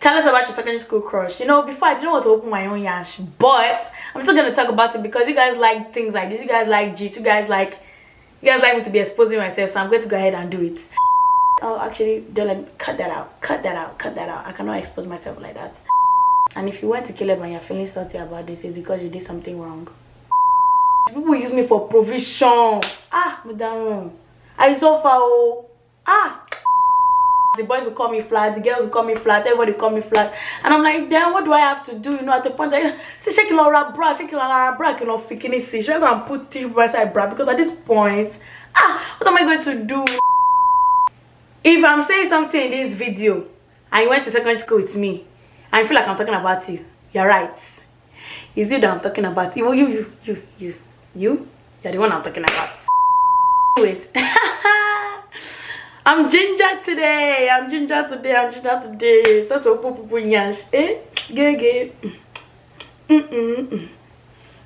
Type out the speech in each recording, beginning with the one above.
Tell us about your secondary school crush. You know, before I didn't want to open my own yash, but I'm still gonna talk about it because you guys like things like this. You guys like G's. You guys like me to be exposing myself. So I'm going to go ahead and do it. Oh, actually, don't let me cut that out. Cut that out. Cut that out. I cannot expose myself like that. And if you went to CALEB and you're feeling salty about this, it's because you did something wrong. People use me for provision. Madam, I so far. The boys will call me flat, the girls will call me flat, everybody call me flat, and I'm like, damn, what do I have to do? You know, at the point I say, shake your bra, you know, freaking it. Should I go and put tissue paper inside bra? Because at this point, what am I going to do? If I'm saying something in this video and you went to secondary school with me and I feel like I'm talking about you, you're right. It's you that I'm talking about. You're the one I'm talking about. Wait. I'm ginger today. I'm ginger today. Start to put yash. Gay.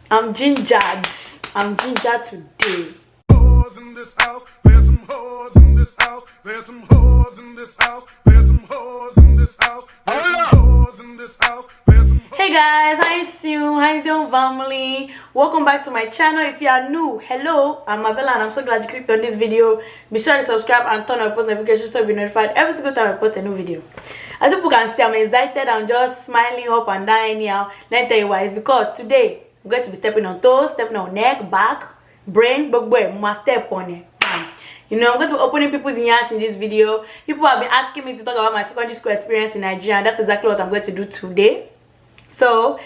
I'm gingered. I'm ginger today. Whores in this house. There's some whores in this house. There's some whores in this house. There's some whores in this house. There's some whores in this house. Hey guys, how you doing family? Welcome back to my channel. If you are new, hello, I'm Mavella and I'm so glad you clicked on this video. Be sure to subscribe and turn on post notifications so you'll be notified every single time I post a new video. As people can see, I'm excited. I'm just smiling up and down anyhow. Let me tell you why. It's because today we're going to be stepping on toes, stepping on neck, back, brain, but boy, must step on it. You know, I'm going to be opening people's yash in this video. People have been asking me to talk about my secondary school experience in Nigeria, and that's exactly what I'm going to do today. So,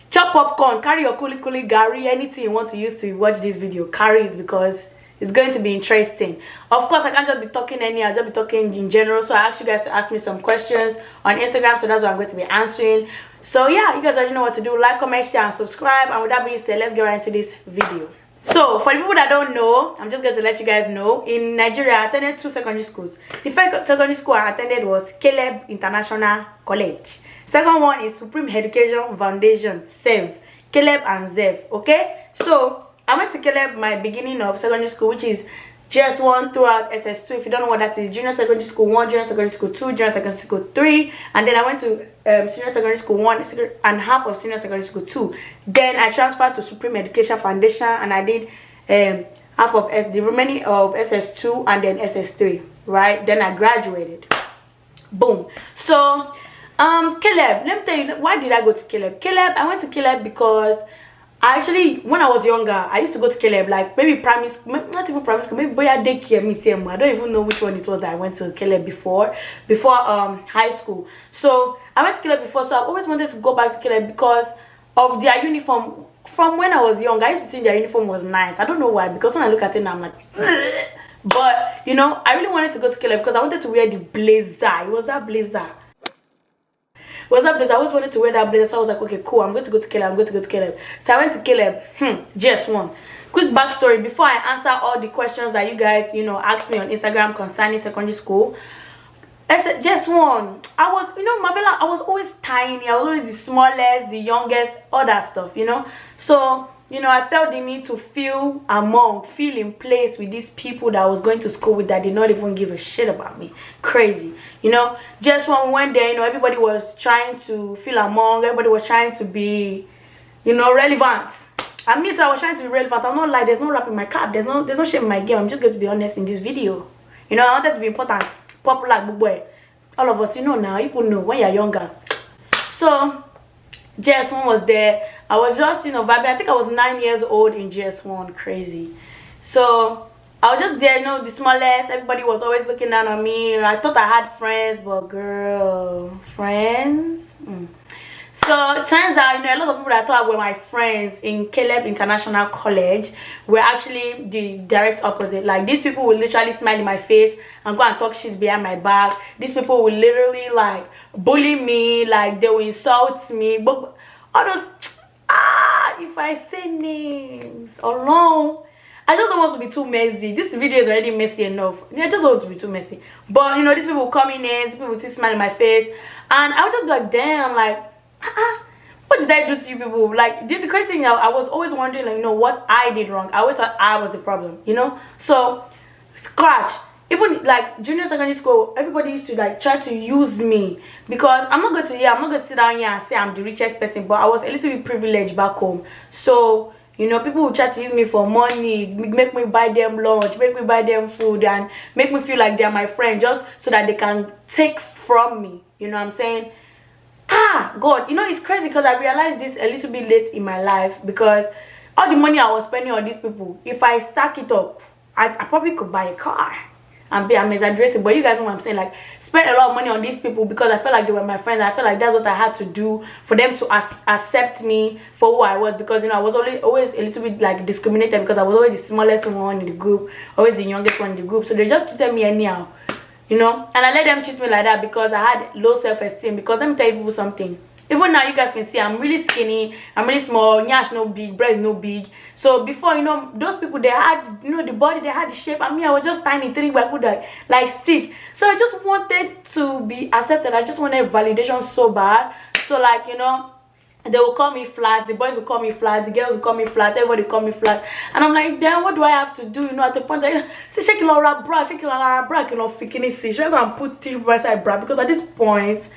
chop popcorn, carry your kuli gari, anything you want to use to watch this video, carry it because it's going to be interesting. Of course, I can't just be talking anyhow, I'll just be talking in general. So I asked you guys to ask me some questions on Instagram, so that's what I'm going to be answering. So yeah, you guys already know what to do. Like, comment, share, and subscribe. And with that being said, let's get right into this video. So, for the people that don't know, I'm just going to let you guys know. In Nigeria, I attended 2 secondary schools. The first secondary school I attended was CALEB International College. Second one is Supreme Education Foundation, SEF, CALEB and ZEF. Okay, so I went to CALEB my beginning of secondary school, which is GS1 throughout SS2. If you don't know what that is, junior secondary school 1, junior secondary school 2, junior secondary school 3, and then I went to senior secondary school 1 and half of senior secondary school 2. Then I transferred to Supreme Education Foundation and I did half of the remaining of SS2 and then SS3. Right, then I graduated. Boom. So CALEB, let me tell you, why did I go to CALEB? CALEB, I went to CALEB because I actually, when I was younger, I used to go to CALEB, like maybe primary school, not even primary school, maybe daycare meeting. I don't even know which one it was that I went to CALEB before high school. So I went to CALEB before, so I always wanted to go back to CALEB because of their uniform. From when I was young, I used to think their uniform was nice. I don't know why, because when I look at it now, I'm like, ugh. But you know, I really wanted to go to CALEB because I wanted to wear the blazer. It was that blazer. I always wanted to wear that blazer, so I was like, okay, cool, I'm going to go to CALEB. So I went to CALEB, GS1. Quick backstory before I answer all the questions that you guys, you know, asked me on Instagram concerning secondary school. GS1, I was, you know, Mavella, I was always tiny, I was always the smallest, the youngest, all that stuff, you know. So, you know, I felt the need to feel in place with these people that I was going to school with that did not even give a shit about me. Crazy, you know. Just when we went there, you know, everybody was trying to feel among, everybody was trying to be, you know, relevant. And me too, I was trying to be relevant. I'm not like, there's no rap in my cap, there's no shame in my game. I'm just going to be honest in this video. You know, I wanted to be important, popular, good boy. All of us, you know now, people know when you're younger. So GS1 was there. I was just, you know, vibing. I think I was 9 years old in GS1. Crazy. So I was just there, you know, the smallest. Everybody was always looking down on me. I thought I had friends, but girl, friends. So it turns out, you know, a lot of people that I thought were my friends in CALEB International College were actually the direct opposite. Like, these people would literally smile in my face and go and talk shit behind my back. These people would literally like bully me, like they will insult me. But all those, if I say names alone, I just don't want to be too messy. This video is already messy enough. I just don't want to be too messy. But you know, these people will come in, these people will still smile in my face, and I would just be like, damn, like, what did I do to you people? Like, the crazy thing, I was always wondering, like, you know, what I did wrong. I always thought I was the problem, you know. So scratch. even like junior secondary school, everybody used to like try to use me, because I'm not going to sit down here and say I'm the richest person, but I was a little bit privileged back home. So you know, people would try to use me for money, make me buy them lunch, make me buy them food, and make me feel like they're my friend, just so that they can take from me. You know what I'm saying? God, you know, it's crazy because I realized this a little bit late in my life, because all the money I was spending on these people, if I stack it up, I probably could buy a car. I'm exaggerating, but you guys know what I'm saying. Like, spend a lot of money on these people because I felt like they were my friends. I felt like that's what I had to do for them to accept me for who I was, because you know I was always a little bit like discriminated, because I was always the smallest one in the group, always the youngest one in the group. So they just treated me anyhow, you know. And I let them treat me like that because I had low self-esteem. Because let me tell you people something. Even now, you guys can see I'm really skinny, I'm really small, nyash no big, breast no big. So before, you know, those people, they had, you know, the body, they had the shape, and me, I was just tiny, 3 by like stick. So I just wanted to be accepted. I just wanted validation so bad. So like, you know, they will call me flat, the boys will call me flat, the girls will call me flat, everybody call me flat. And I'm like, then what do I have to do? You know, at the point like, see, shake your bra, shake your bra, you know, faking it, see, should I go and put tissue paper inside bra? Because at this point,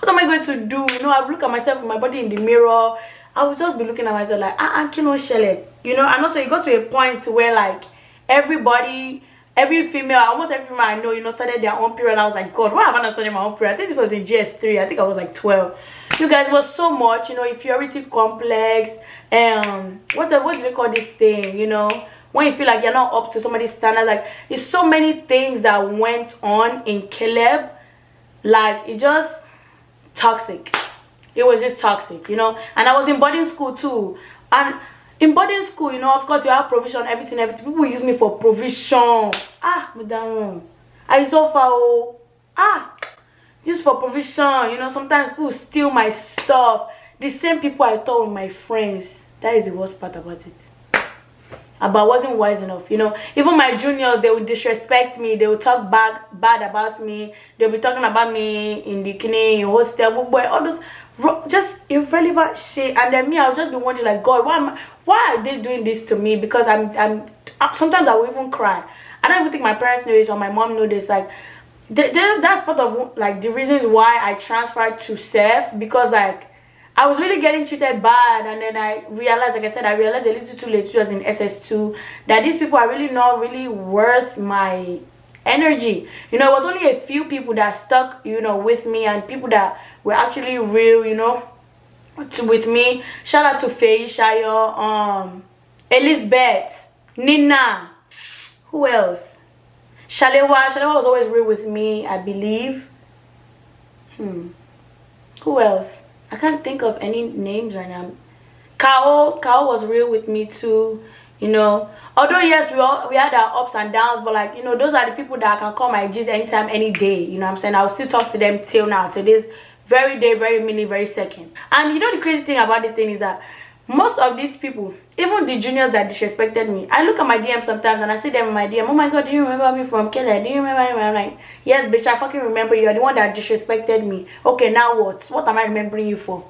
what am I going to do? You know, I look at myself with my body in the mirror. I would just be looking at myself like, you know. And also, you got to a point where like everybody, every female, almost every female I know, you know, started their own period. I was like, God, why haven't I started my own period? I think this was in GS3. I think I was like 12. You guys, was so much, you know, inferiority complex. What do they call this thing? You know, when you feel like you're not up to somebody's standard. Like, it's so many things that went on in CALEB. Like, it just toxic. It was just toxic, you know. And I was in boarding school too. And in boarding school, you know, of course you have provision, everything. People use me for provision. Madam, I so far. Just for provision, you know. Sometimes people steal my stuff. The same people I thought were my friends. That is the worst part about it. But I wasn't wise enough, you know. Even my juniors, they would disrespect me. They would talk bad about me. They'll be talking about me in the kine, in hostel, boy, all those just irrelevant shit. And then me, I'll just be wondering like, God, why are they doing this to me? Because I'm sometimes I will even cry. I don't even think my parents know this or my mom know this. Like, that's part of like the reasons why I transferred to SEF, because like I was really getting treated bad. And then I realized, like I said, I realized a little too late, was in SS2, that these people are really not really worth my energy. You know, it was only a few people that stuck, you know, with me, and people that were actually real, you know, with me. Shout out to Faye, Shayo, Elizabeth, Nina, who else? Shalewa was always real with me, I believe. Who else? I can't think of any names right now. Kao was real with me too, you know. Although yes, we had our ups and downs, but like, you know, those are the people that I can call my G's anytime, any day. You know what I'm saying? I'll still talk to them till now, to this very day, very minute, very second. And you know, the crazy thing about this thing is that most of these people, even the juniors that disrespected me, I look at my DM sometimes and I see them in my DM. Oh my God, do you remember me from CALEB? Do you remember me? I'm like, yes, bitch, I fucking remember you. You're the one that disrespected me. Okay, now what? What am I remembering you for?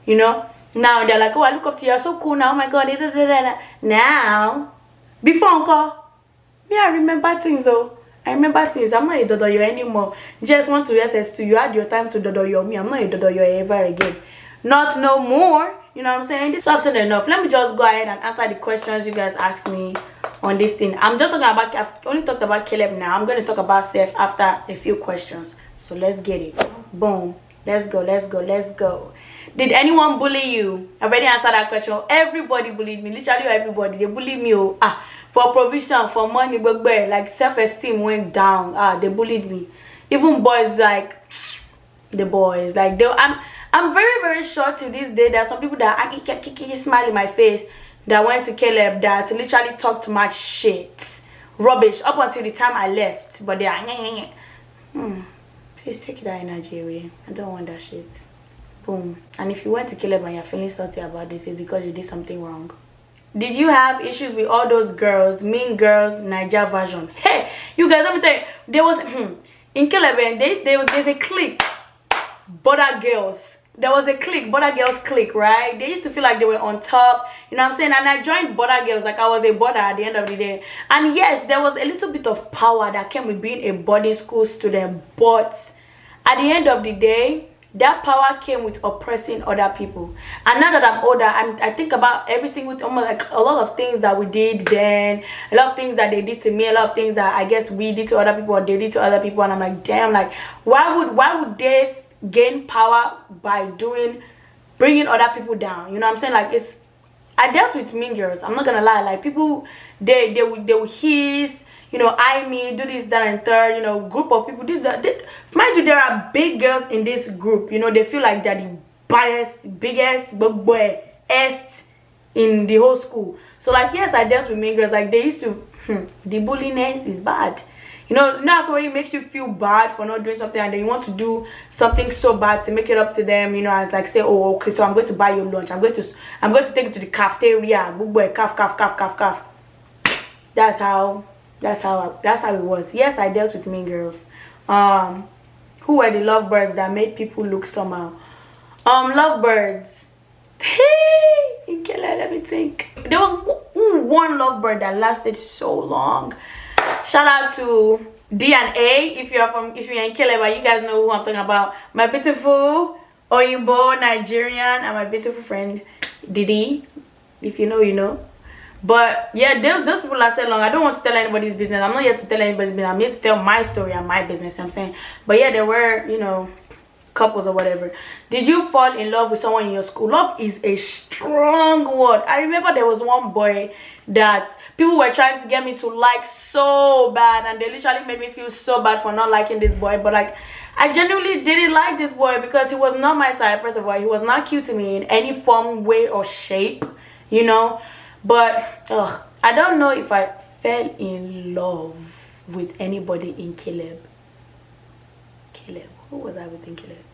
You know? Now they're like, oh, I look up to you. You're so cool now. Oh my God. Now, before uncle, me, I remember things. Oh, I remember things. I'm not a dodoyo anymore. Just want to SS2. You had your time to dodoyo me. I'm not a dodoyo ever again. Not no more. You know what I'm saying? So I've said enough. Let me just go ahead and answer the questions you guys asked me on this thing. I'm just talking about, I've only talked about CALEB now. I'm going to talk about SEF after a few questions. So let's get it. Boom. Let's go. Did anyone bully you? I've already answered that question. Everybody bullied me. Literally everybody. They bullied me. For provision, for money, but like self-esteem went down. They bullied me. Even boys, like the boys, like I'm very, very sure to this day there are some people that smile in my face that went to CALEB that literally talked much shit, rubbish, up until the time I left. But they are please take that energy away. I don't want that shit. Boom. And if you went to CALEB and you're feeling salty about this, it's because you did something wrong. Did you have issues with all those girls, mean girls, Niger version? Hey, you guys, let me tell you, there was in CALEB there's a clique, border girls. there was a clique, Border Girls clique, right? They used to feel like they were on top, you know what I'm saying? And I joined Border Girls, like I was a border at the end of the day. And yes, there was a little bit of power that came with being a boarding school student, but at the end of the day, that power came with oppressing other people. And now that I'm older, I think about every single, almost like a lot of things that we did then, a lot of things that they did to me, a lot of things that I guess we did to other people or they did to other people. And I'm like, damn, like why would they gain power by bringing other people down? You know what I'm saying? Like, I dealt with mean girls, I'm not gonna lie. Like, people, they would hiss, you know, I mean, do this, that, and third, you know, group of people, this, that. Mind you, there are big girls in this group, you know, they feel like they're the biggest boy-est in the whole school. So, like, yes, I dealt with mean girls. Like, they used to, the bulliness is bad. You know, that's why it makes you feel bad for not doing something, and then you want to do something so bad to make it up to them, you know, as like say, oh, okay, so I'm going to buy you lunch. I'm going to take you to the cafeteria. Good boy, calf. That's how it was. Yes, I dealt with mean girls. Who were the lovebirds that made people look somehow? Lovebirds. Let me think. There was one lovebird that lasted so long. Shout out to D and A. If you're in CALEB, you guys know who I'm talking about. My beautiful Oyinbo Nigerian and my beautiful friend Didi. If you know, you know. But yeah, those people lasted long. I don't want to tell anybody's business. I'm not here to tell anybody's business. I'm here to tell my story and my business, you know what I'm saying? But yeah, there were, you know, couples or whatever. Did you fall in love with someone in your school? Love is a strong word. I remember there was one boy that people were trying to get me to like so bad, and they literally made me feel so bad for not liking this boy. But like, I genuinely didn't like this boy because he was not my type. First of all, he was not cute to me in any form, way, or shape, you know. But I don't know if I fell in love with anybody in CALEB. Who was I with in CALEB?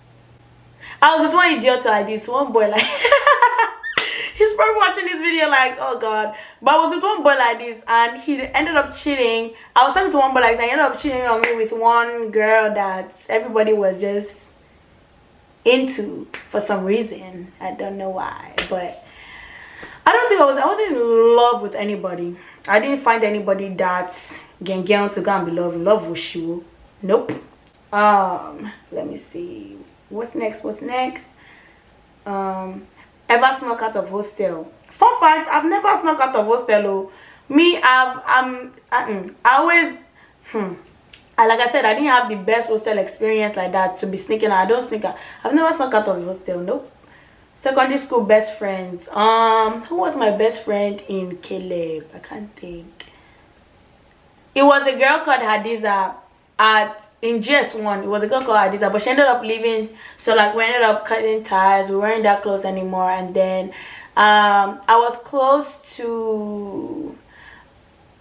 I was with one idiot like this, one boy like he's probably watching this video like, oh god. But I was with one boy like this, and he ended up cheating. I was talking to one boy like this, and he ended up cheating on me with one girl that everybody was just into for some reason. I don't know why, but I don't think I wasn't in love with anybody. I didn't find anybody that can get on to go and be loved. Love was sure. Nope. Let me see. What's next? Ever snuck out of hostel? Fun fact, I've never snuck out of hostel. Oh. Me, I always like I said, I didn't have the best hostel experience like that to be sneaking out. I don't sneak out. I've never snuck out of hostel. Nope. Secondary school best friends. Who was my best friend in CALEB? I can't think. It was a girl called Hadiza in GS1. It was a girl called Hadiza, but she ended up leaving. So like we ended up cutting ties. We weren't that close anymore. And then I was close to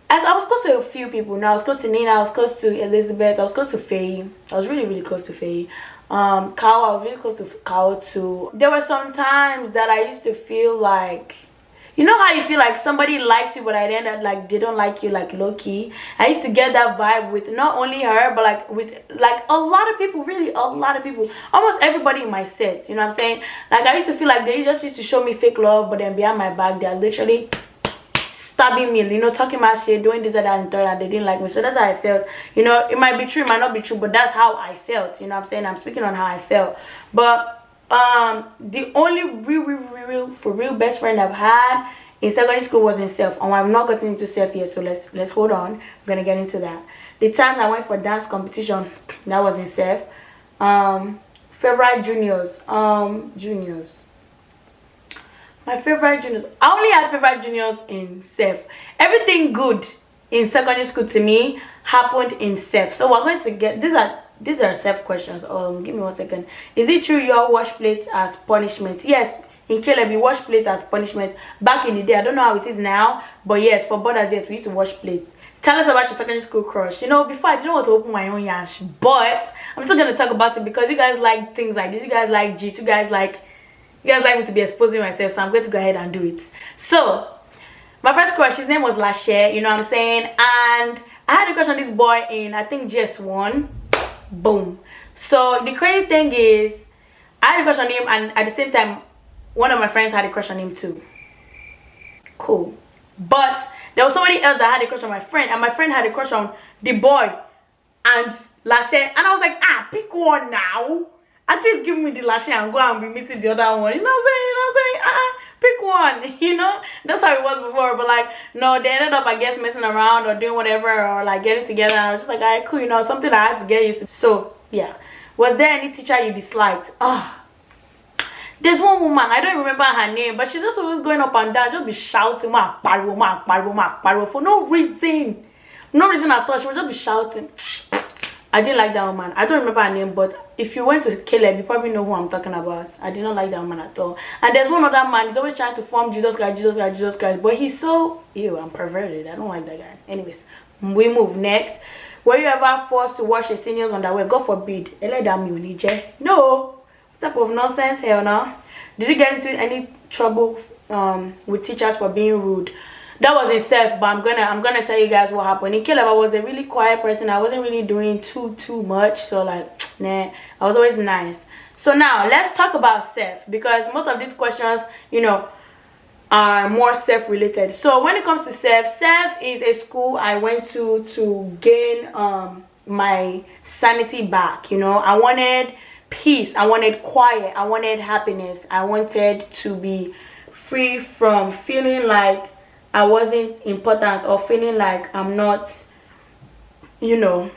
a few people. Now I was close to Nina. I was close to Elizabeth. I was close to Faye. I was really close to Faye. Kyle, I was really close to Kyle too. There were some times that I used to feel like, you know how you feel like somebody likes you, but at the end like they don't like you, like low-key. I used to get that vibe with not only her, but like with like a lot of people, really a lot of people, almost everybody in my set, you know what I'm saying? Like I used to feel like they just used to show me fake love, but then behind my back they're literally stabbing me, you know, talking my shit, doing this, that, and third, and they didn't like me. So that's how I felt. You know, it might be true, it might not be true, but that's how I felt. You know what I'm saying? I'm speaking on how I felt. But the only real best friend I've had in secondary school was in self. And I'm not getting into self yet, so let's hold on. I'm gonna get into that. The time I went for dance competition, that was in self. Favorite juniors. My favorite juniors. I only had favorite juniors in self. Everything good in secondary school to me happened in self. So we're going to get these are self questions. Give me 1 second. Is it true you all wash plates as punishments? Yes, in CALEB we wash plates as punishments. Back in the day, I don't know how it is now, but yes, for borders, yes, we used to wash plates. Tell us about your secondary school crush. You know, before I didn't want to open my own yash, but I'm still gonna talk about it because you guys like things like this. You guys like G's. You guys like me to be exposing myself, so I'm going to go ahead and do it. So my first crush, his name was Lashe, you know what I'm saying? And I had a crush on this boy in, I think, GS1. Boom. So the crazy thing is, I had a crush on him, and at the same time, one of my friends had a crush on him too. Cool. But there was somebody else that had a crush on my friend, and my friend had a crush on the boy and Lashe. And I was like, pick one now. At least give me the Lashe and go and be meeting the other one. You know what I'm saying? Pick one. You know? That's how it was before. But like, no, they ended up, I guess, messing around or doing whatever, or like getting together. And I was just like, alright, cool, you know, something that I had to get used to. So yeah. Was there any teacher you disliked? There's one woman, I don't remember her name, but she's just always going up and down, just be shouting, for no reason. No reason at all. She would just be shouting. I didn't like that woman. I don't remember her name, but if you went to CALEB, you probably know who I'm talking about. I did not like that woman at all. And there's one other man, he's always trying to form Jesus Christ, but he's so, ew, I'm perverted. I don't like that guy. Anyways, we move next. Were you ever forced to wash a senior's underwear? God forbid. No. What type of nonsense? Hell no. Did you get into any trouble with teachers for being rude? That was in self, but I'm gonna tell you guys what happened. In CALEB, I was a really quiet person. I wasn't really doing too much, so like, nah, I was always nice. So now let's talk about self, because most of these questions, you know, are more self-related. So when it comes to self is a school I went to gain my sanity back. You know, I wanted peace, I wanted quiet, I wanted happiness. I wanted to be free from feeling like I wasn't important, or feeling like I'm not, you know,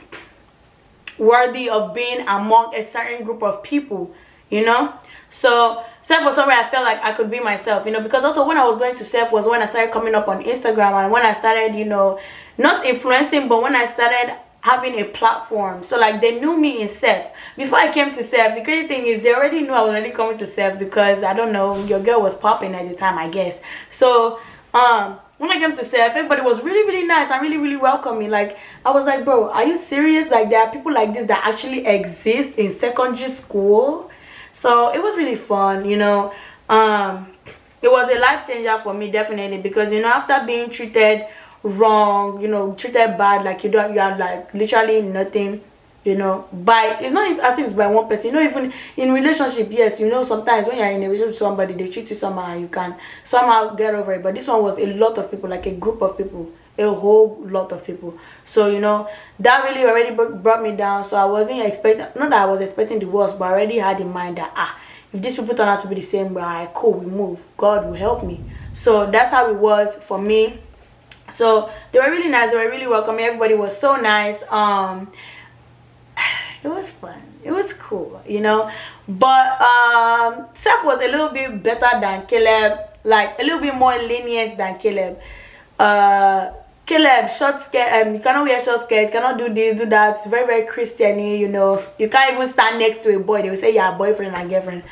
worthy of being among a certain group of people, you know. So self was somewhere I felt like I could be myself, you know, because also when I was going to self was when I started coming up on Instagram, and when I started, you know, not influencing, but when I started having a platform. So like, they knew me in self before I came to self. The crazy thing is, they already knew I was already coming to self, because I don't know, your girl was popping at the time, I guess. So when I came to self, everybody was really nice and really welcoming. Like, I was like, bro, are you serious? Like, there are people like this that actually exist in secondary school. So it was really fun, you know. It was a life changer for me, definitely, because, you know, after being treated wrong, you know, treated bad, like you have like literally nothing, you know, by, it's not even as if it's by one person, you know. Even in relationship, yes, you know, sometimes when you're in a relationship with somebody, they treat you somehow and you can somehow get over it. But this one was a lot of people, like a group of people, a whole lot of people. So, you know, that really already brought me down. So I wasn't expecting, not that I was expecting the worst, but I already had in mind that if these people turn out to be the same, well, cool, we move, God will help me. So that's how it was for me. So they were really nice, they were really welcoming, everybody was so nice. It was fun, it was cool, you know. But self was a little bit better than CALEB, like a little bit more lenient than CALEB. CALEB, short skirt, you cannot wear short skirts, cannot do this, do that. It's very Christian-y, you know. You can't even stand next to a boy, they will say you're a boyfriend and girlfriend.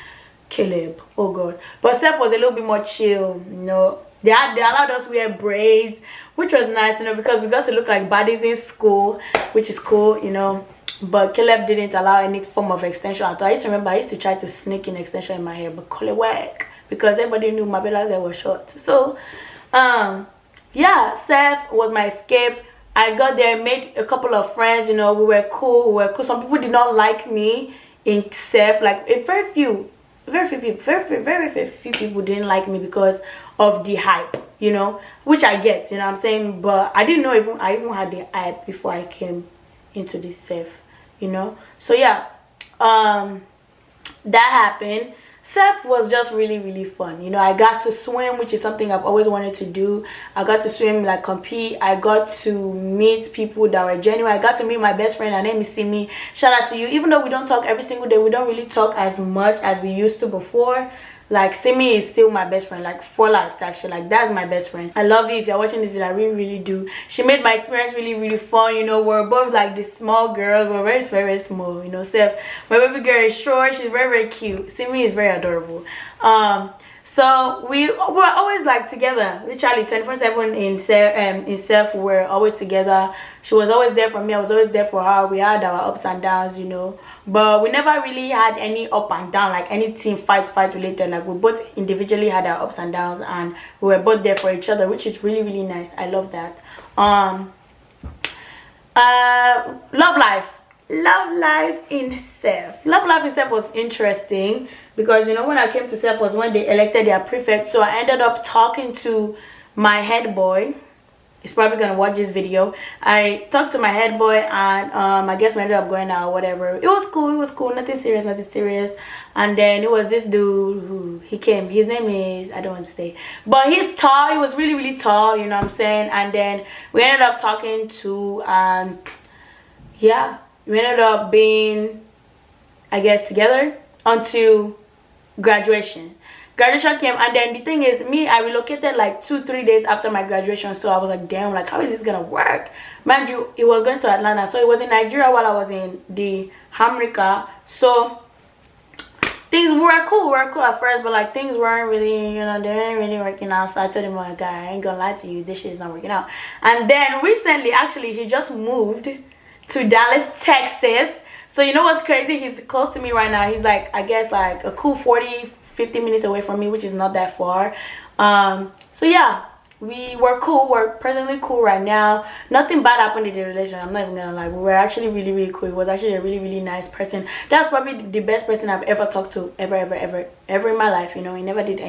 CALEB, oh god. But self was a little bit more chill, you know. They allowed us to wear braids, which was nice, you know, because we got to look like baddies in school, which is cool, you know. But CALEB didn't allow any form of extension at all. I used to remember I used to try to sneak in extension in my hair, but call it work, because everybody knew my bella's hair was short. So yeah, self was my escape. I got there, made a couple of friends, you know. We were cool. Some people did not like me in self, like a very few people didn't like me because of the hype, you know, which I get, you know what I'm saying. But I didn't know I even had the hype before I came into this self, you know. So yeah, that happened. Self was just really fun, you know. I got to swim, which is something I've always wanted to do. I got to swim, like compete. I got to meet people that were genuine. I got to meet my best friend. Her name is Simi. Shout out to you. Even though we don't talk every single day, we don't really talk as much as we used to before. Like, Simi is still my best friend, like for life type shit. Like, that's my best friend. I love you. If you're watching this video, I really do. She made my experience really fun, you know. We're both like this small girls. We're very small, you know. Self, my baby girl is short. She's very cute. Simi is very adorable. So we were always like together, literally 24/7 in self. We were always together. She was always there for me, I was always there for her. We had our ups and downs, you know, but we never really had any up and down, like anything fight related. Like, we both individually had our ups and downs, and we were both there for each other, which is really nice. I love that. Love life. Love life in Sef. Love life in Sef was interesting because, you know, when I came to Sef was when they elected their prefect. So I ended up talking to my head boy. He's probably gonna watch this video. I talked to my head boy, and I guess we ended up going out, whatever. It was cool, nothing serious. And then it was this dude who he came. His name is, I don't want to say, but he's tall. He was really tall, you know what I'm saying? And then we ended up talking to, yeah, we ended up being, I guess, together until graduation. Graduation came, and then the thing is, I relocated like 2-3 days after my graduation. So I was like, damn, like, how is this gonna work? Mind you, it was going to Atlanta, so it was in Nigeria while I was in the America. So things were cool at first, but like things weren't really, you know, they weren't really working out. So I told him, my guy, I ain't gonna lie to you, this shit is not working out. And then recently, actually, he just moved to Dallas, Texas. So you know what's crazy? He's close to me right now. He's like, I guess, like a cool 40-50 minutes away from me, which is not that far. So yeah, we were cool. We're presently cool right now. Nothing bad happened in the relationship. I'm not even gonna lie. We were actually really cool. He was actually a really nice person. That's probably the best person I've ever talked to ever in my life. You know, he never did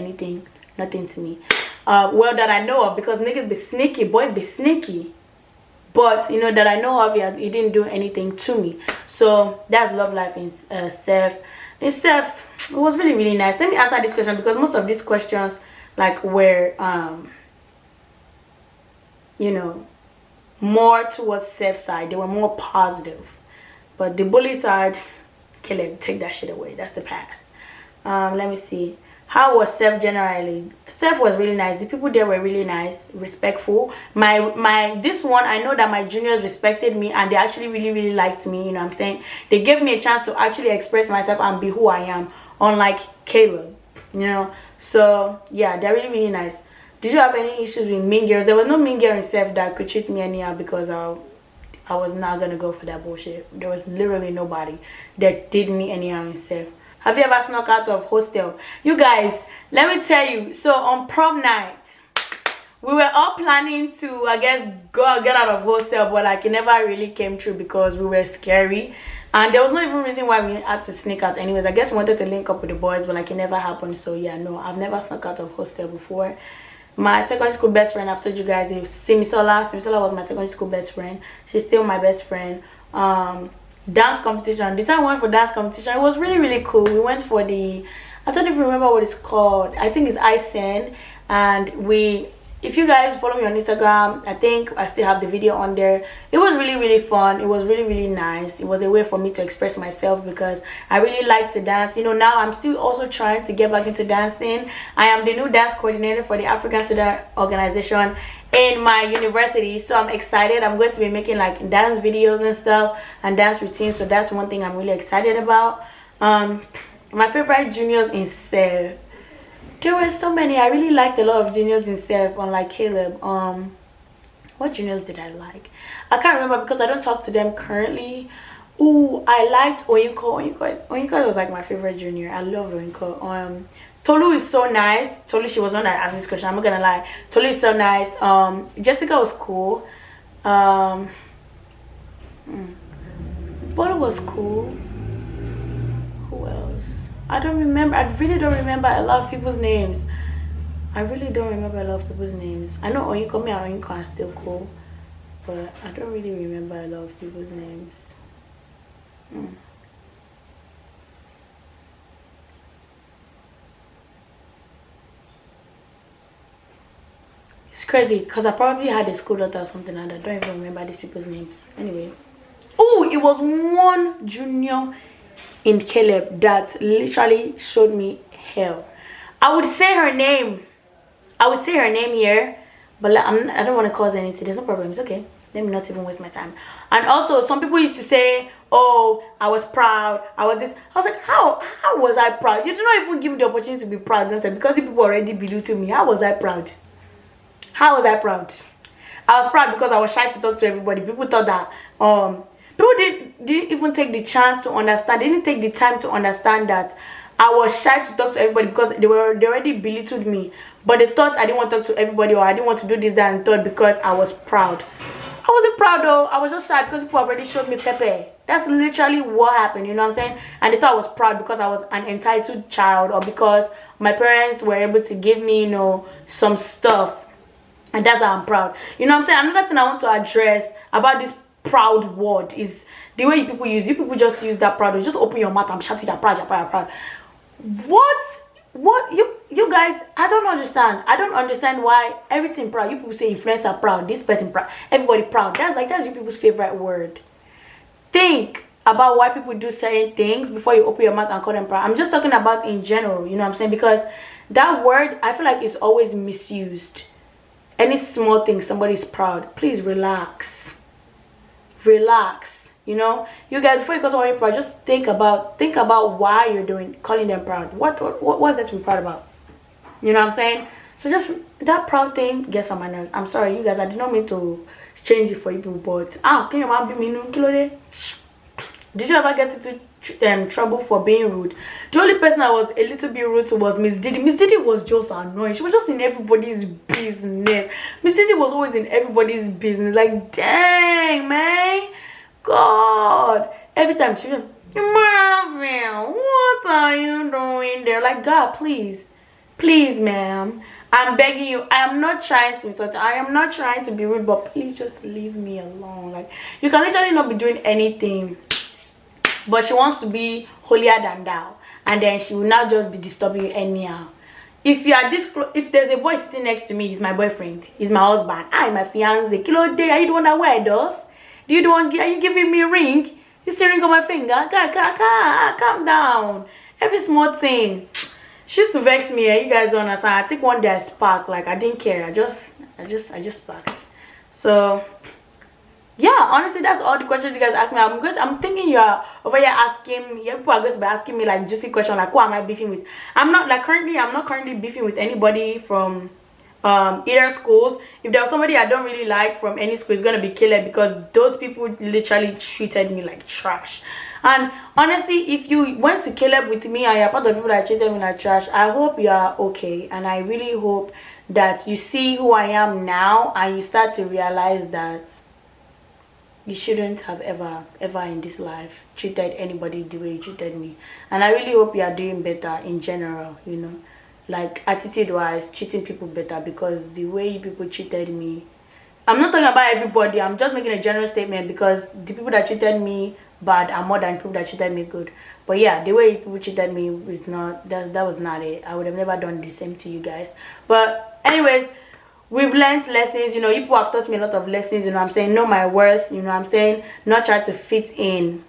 nothing to me. Well, that I know of, because niggas be sneaky, boys be sneaky. But you know, that I know of, he didn't do anything to me. So that's love life in Sef. In Sef, it was really nice. Let me answer this question, because most of these questions like were you know, more towards Sef's side. They were more positive. But the bully side, Caleb, take that shit away. That's the past. Let me see. How was Sef generally? Sef was really nice. The people there were really nice, respectful. This one, I know that my juniors respected me, and they actually really liked me, you know what I'm saying? They gave me a chance to actually express myself and be who I am, unlike Caleb, you know? So yeah, they're really nice. Did you have any issues with mean girls? There was no mean girl in Sef that could treat me anyhow, because I was not gonna go for that bullshit. There was literally nobody that did me anyhow in Sef. Have you ever snuck out of hostel? You guys, let me tell you. So on prom night, we were all planning to, I guess, get out of hostel, but like it never really came true because we were scary, and there was no even reason why we had to sneak out. Anyways, I guess we wanted to link up with the boys, but like it never happened. So yeah, no, I've never snuck out of hostel before. My secondary school best friend, I've told you guys, is Simisola. Simisola was my secondary school best friend. She's still my best friend. Dance competition. The time we went for dance competition, it was really cool. We went for the, I don't even remember what it's called. I think it's ISEN. And if you guys follow me on Instagram, I think I still have the video on there. It was really fun. It was really nice. It was a way for me to express myself, because I really like to dance. You know, now I'm still also trying to get back into dancing. I am the new dance coordinator for the African Student Organization in my university, so I'm excited. I'm going to be making like dance videos and stuff and dance routines, so that's one thing I'm really excited about. My favorite juniors in Sef, there were so many. I really liked a lot of juniors in Sef, unlike Caleb. What juniors did I like? I can't remember because I don't talk to them currently. Ooh, I liked Oyinko. Oyinko was like my favorite junior. I loved Oyinko. Tolu is so nice. Tolu, she was one that asked this question. I'm not gonna lie. Tolu is so nice. Jessica was cool. Bono was cool. Who else? I don't remember. I really don't remember a lot of people's names. I really don't remember a lot of people's names. I know Oyinko, me and Oyinko are still cool, but I don't really remember a lot of people's names. It's crazy because I probably had a school daughter or something, and I don't even remember these people's names. Anyway. Oh, it was one junior in Caleb that literally showed me hell. I would say her name. I would say her name here, but I don't want to cause anything. There's no problem. It's okay. Let me not even waste my time. And also, some people used to say, oh, I was proud. I was this. I was like, how was I proud? You did not even give me the opportunity to be proud. Because you people already belittling me. How was I proud? How was I proud? I was proud because I was shy to talk to everybody. People thought that people didn't even take the chance to understand. They didn't take the time to understand that I was shy to talk to everybody because they already belittled me. But they thought I didn't want to talk to everybody, or I didn't want to do this, that, and third because I was proud. I wasn't proud though. I was just sad because people already showed me Pepe. That's literally what happened, you know what I'm saying? And they thought I was proud because I was an entitled child, or because my parents were able to give me, you know, some stuff. And that's how I'm proud. You know what I'm saying? Another thing I want to address about this proud word is the way people use. You people just use that proud. Just open your mouth and shout, you're proud, you're proud, you're proud. What you guys, I don't understand. I don't understand why everything proud. You people say influencer proud, this person proud, everybody proud. That's you people's favorite word. Think about why people do certain things before you open your mouth and call them proud. I'm just talking about in general, you know what I'm saying? Because that word, I feel like it's always misused. Any small thing, somebody's proud. Please relax. Relax. You know, you guys, before you call somebody proud, just think about why you're calling them proud. What's that to be proud about? You know what I'm saying? So just that proud thing gets on my nerves. I'm sorry, you guys. I did not mean to change it for you people, but can your mom be mean? Did you ever get into trouble for being rude? The only person I was a little bit rude to was Miss Didi. Miss Didi was just annoying. She was just in everybody's business. Miss Didi was always in everybody's business. Like, dang, man. God. Every time she was, Marvin, what are you doing there? Like, God, please. Please, ma'am. I'm begging you. I am not trying to insult you. I am not trying to be rude, but please just leave me alone. Like, you can literally not be doing anything, but she wants to be holier than thou, and then she will now just be disturbing you anyhow. If you are this close, if there's a boy sitting next to me, he's my boyfriend, he's my husband, my fiance. Kilo day, are you the one that wear those? Do you the one? Are you giving me a ring? You see ring on my finger? Calm down. Every small thing. She used to vex me. You guys don't understand. I think one day I sparked. Like, I didn't care. I just sparked. So yeah, honestly, that's all the questions you guys ask me. I'm thinking you're over here asking me. People are going to be asking me like juicy question, like who am I beefing with? I'm not currently beefing with anybody from either schools. If there was somebody I don't really like from any school, it's gonna be CALEB, because those people literally treated me like trash. And honestly, if you went to CALEB with me and you're part of the people that treated me like trash, I hope you are okay, and I really hope that you see who I am now and you start to realize that you shouldn't have ever in this life treated anybody the way you treated me. And I really hope you are doing better in general, you know, like attitude wise, treating people better, because the way people treated me, I'm not talking about everybody, I'm just making a general statement, because the people that treated me bad are more than people that treated me good. But yeah, the way people treated me was not, that was not it. I would have never done the same to you guys. But anyways, we've learned lessons, you know. You people have taught me a lot of lessons, you know what I'm saying. Know my worth, you know what I'm saying. Not try to fit in.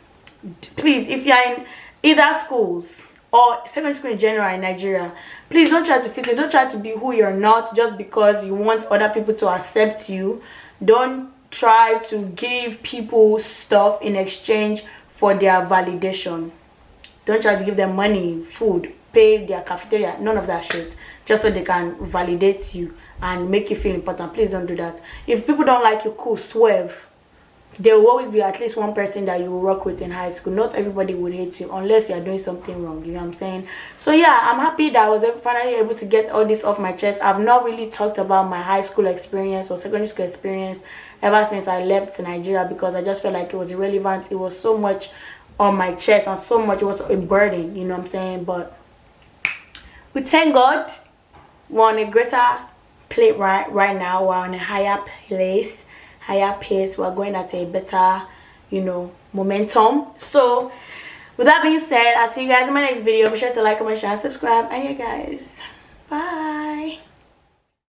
Please, if you're in either schools or secondary school in general in Nigeria, please don't try to fit in. Don't try to be who you're not just because you want other people to accept you. Don't try to give people stuff in exchange for their validation. Don't try to give them money, food, pay their cafeteria, none of that shit, just so they can validate you and make you feel important. Please don't do that. If people don't like you, cool, swerve. There will always be at least one person that you will work with in high school. Not everybody would hate you unless you're doing something wrong, you know what I'm saying. So yeah, I'm happy that I was finally able to get all this off my chest. I've not really talked about my high school experience or secondary school experience ever since I left Nigeria, because I just felt like it was irrelevant. It was so much on my chest and so much, it was a burden, you know what I'm saying. But we thank God we're on a greater plate right now. We're on a higher place, higher pace. We're going at a better, you know, momentum. So with that being said, I'll see you guys in my next video. Be sure to like, comment, share, and subscribe. And yeah guys, bye.